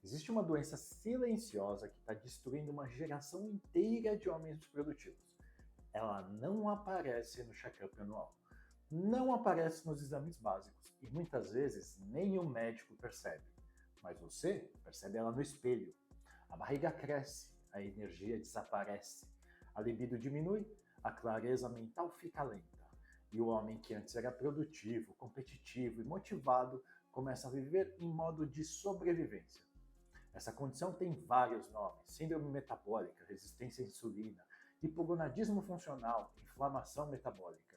Existe uma doença silenciosa que está destruindo uma geração inteira de homens produtivos. Ela não aparece no check-up anual, não aparece nos exames básicos e muitas vezes nem o médico percebe. Mas você percebe ela no espelho. A barriga cresce, a energia desaparece, a libido diminui, a clareza mental fica lenta. E o homem que antes era produtivo, competitivo e motivado começa a viver em modo de sobrevivência. Essa condição tem vários nomes: síndrome metabólica, resistência à insulina, hipogonadismo funcional, inflamação metabólica.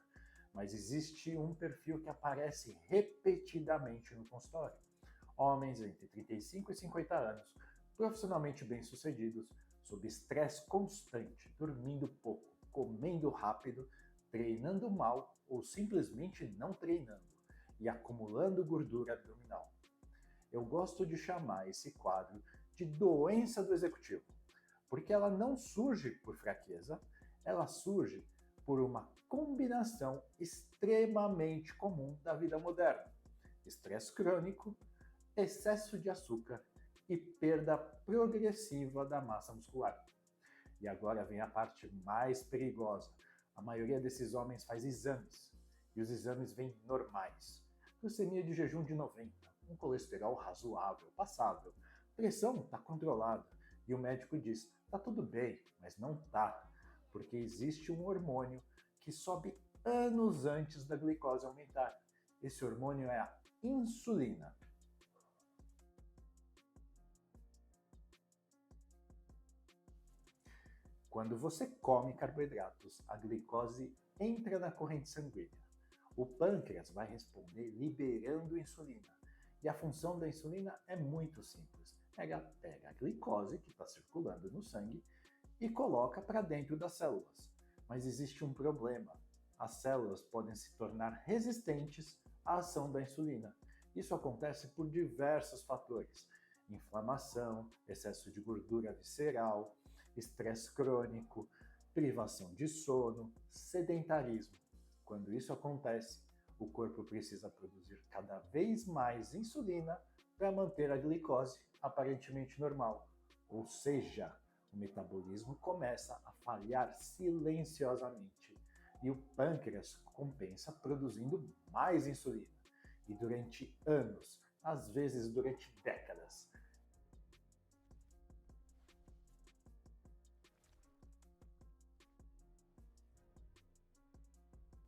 Mas existe um perfil que aparece repetidamente no consultório. Homens entre 35 e 50 anos, profissionalmente bem-sucedidos, sob estresse constante, dormindo pouco, comendo rápido, treinando mal ou simplesmente não treinando e acumulando gordura abdominal. Eu gosto de chamar esse quadro de doença do executivo, porque ela não surge por fraqueza, ela surge por uma combinação extremamente comum da vida moderna: estresse crônico, excesso de açúcar e perda progressiva da massa muscular. E agora vem a parte mais perigosa. A maioria desses homens faz exames, e os exames vêm normais. Glicemia de jejum de 90, um colesterol razoável, passável, pressão está controlada, e o médico diz: tá tudo bem, mas não tá, porque existe um hormônio que sobe anos antes da glicose aumentar. Esse hormônio é a insulina. Quando você come carboidratos, a glicose entra na corrente sanguínea. O pâncreas vai responder liberando insulina. E a função da insulina é muito simples. Ela pega a glicose que está circulando no sangue e coloca para dentro das células. Mas existe um problema. As células podem se tornar resistentes à ação da insulina. Isso acontece por diversos fatores: inflamação, excesso de gordura visceral, estresse crônico, privação de sono, sedentarismo. Quando isso acontece, o corpo precisa produzir cada vez mais insulina para manter a glicose aparentemente normal. Ou seja, o metabolismo começa a falhar silenciosamente e o pâncreas compensa produzindo mais insulina. E durante anos, às vezes durante décadas,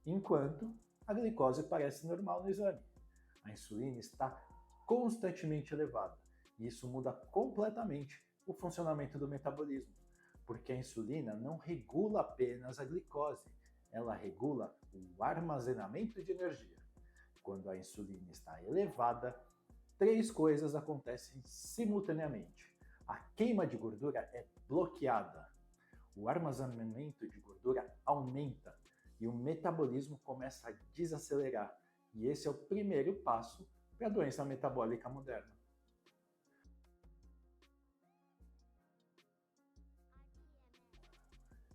enquanto a glicose parece normal no exame. A insulina está constantemente elevada e isso muda completamente o funcionamento do metabolismo, porque a insulina não regula apenas a glicose, ela regula o armazenamento de energia. Quando a insulina está elevada, três coisas acontecem simultaneamente: a queima de gordura é bloqueada, o armazenamento de gordura aumenta e o metabolismo começa a desacelerar. E esse é o primeiro passo para a doença metabólica moderna.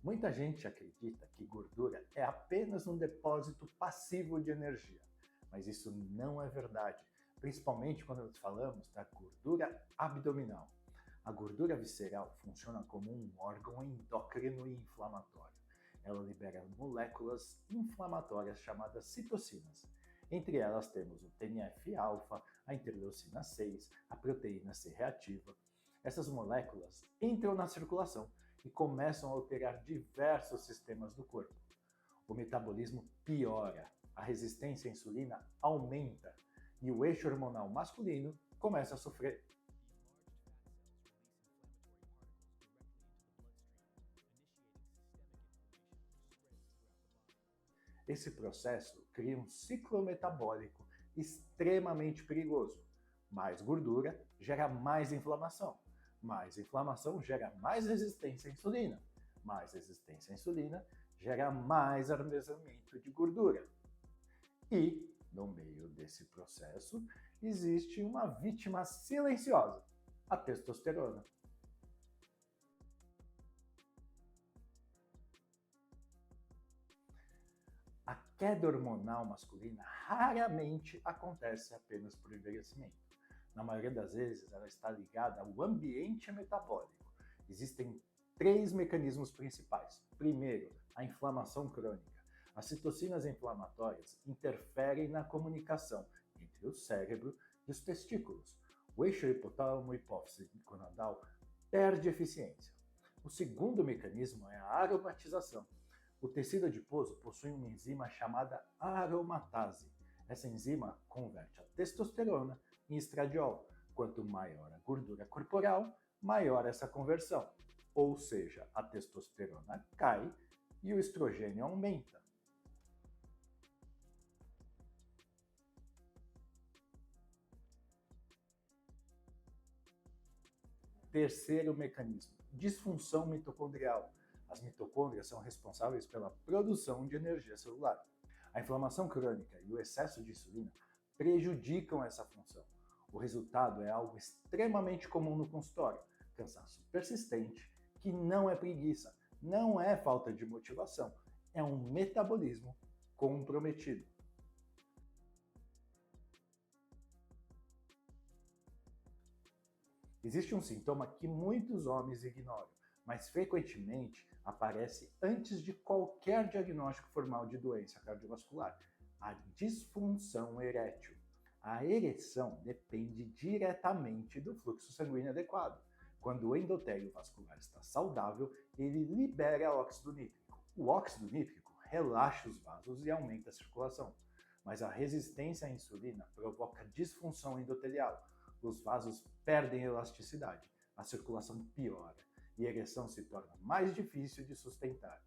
Muita gente acredita que gordura é apenas um depósito passivo de energia, mas isso não é verdade, principalmente quando nós falamos da gordura abdominal. A gordura visceral funciona como um órgão endócrino e inflamatório. Ela libera moléculas inflamatórias chamadas citocinas. Entre elas temos o TNF-alfa, a interleucina 6, a proteína C reativa. Essas moléculas entram na circulação e começam a alterar diversos sistemas do corpo. O metabolismo piora, a resistência à insulina aumenta e o eixo hormonal masculino começa a sofrer. Esse processo cria um ciclo metabólico extremamente perigoso. Mais gordura gera mais inflamação gera mais resistência à insulina, mais resistência à insulina gera mais armazenamento de gordura. E, no meio desse processo, existe uma vítima silenciosa: a testosterona. A queda hormonal masculina raramente acontece apenas por envelhecimento. Na maioria das vezes, ela está ligada ao ambiente metabólico. Existem três mecanismos principais. Primeiro, a inflamação crônica. As citocinas inflamatórias interferem na comunicação entre o cérebro e os testículos. O eixo hipotálamo-hipófise gonadal perde eficiência. O segundo mecanismo é a aromatização. O tecido adiposo possui uma enzima chamada aromatase. Essa enzima converte a testosterona em estradiol. Quanto maior a gordura corporal, maior essa conversão. Ou seja, a testosterona cai e o estrogênio aumenta. Terceiro mecanismo, disfunção mitocondrial. As mitocôndrias são responsáveis pela produção de energia celular. A inflamação crônica e o excesso de insulina prejudicam essa função. O resultado é algo extremamente comum no consultório: cansaço persistente, que não é preguiça, não é falta de motivação, é um metabolismo comprometido. Existe um sintoma que muitos homens ignoram, mas frequentemente aparece antes de qualquer diagnóstico formal de doença cardiovascular: a disfunção erétil. A ereção depende diretamente do fluxo sanguíneo adequado. Quando o endotélio vascular está saudável, ele libera óxido nítrico. O óxido nítrico relaxa os vasos e aumenta a circulação, mas a resistência à insulina provoca disfunção endotelial. Os vasos perdem elasticidade, a circulação piora e a ereção se torna mais difícil de sustentar.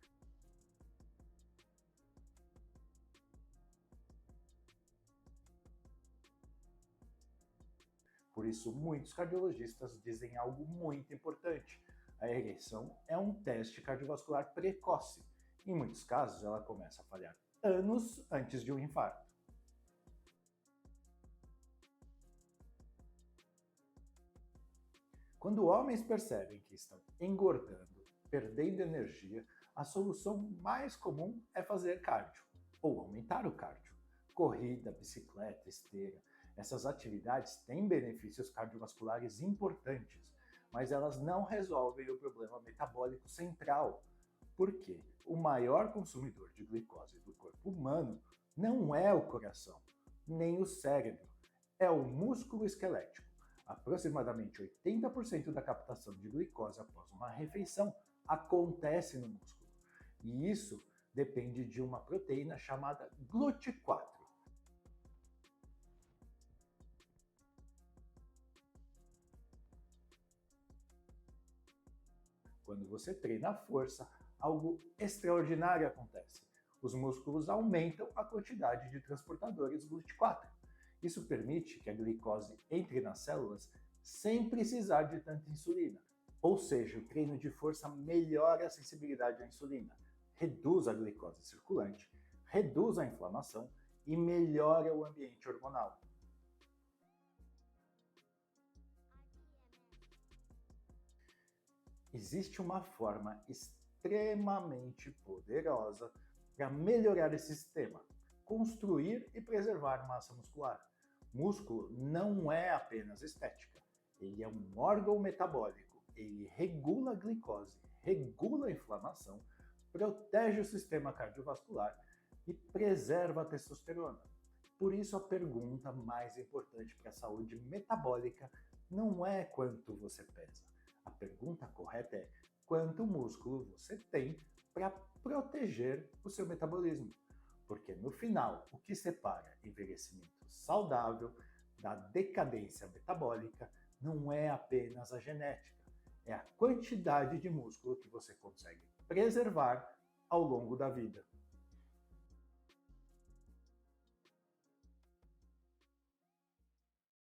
Por isso, muitos cardiologistas dizem algo muito importante: a ereção é um teste cardiovascular precoce. Em muitos casos, ela começa a falhar anos antes de um infarto. Quando homens percebem que estão engordando, perdendo energia, a solução mais comum é fazer cardio ou aumentar o cardio. Corrida, bicicleta, esteira. Essas atividades têm benefícios cardiovasculares importantes, mas elas não resolvem o problema metabólico central. Porque o maior consumidor de glicose do corpo humano não é o coração, nem o cérebro, é o músculo esquelético. Aproximadamente 80% da captação de glicose após uma refeição acontece no músculo. E isso depende de uma proteína chamada GLUT4. Quando você treina a força, algo extraordinário acontece. Os músculos aumentam a quantidade de transportadores GLUT4. Isso permite que a glicose entre nas células sem precisar de tanta insulina. Ou seja, o treino de força melhora a sensibilidade à insulina, reduz a glicose circulante, reduz a inflamação e melhora o ambiente hormonal. Existe uma forma extremamente poderosa para melhorar esse sistema: construir e preservar massa muscular. Músculo não é apenas estética, ele é um órgão metabólico. Ele regula a glicose, regula a inflamação, protege o sistema cardiovascular e preserva a testosterona. Por isso, a pergunta mais importante para a saúde metabólica não é quanto você pesa. A pergunta correta é quanto músculo você tem para proteger o seu metabolismo. Porque no final, o que separa envelhecimento saudável da decadência metabólica não é apenas a genética, é a quantidade de músculo que você consegue preservar ao longo da vida.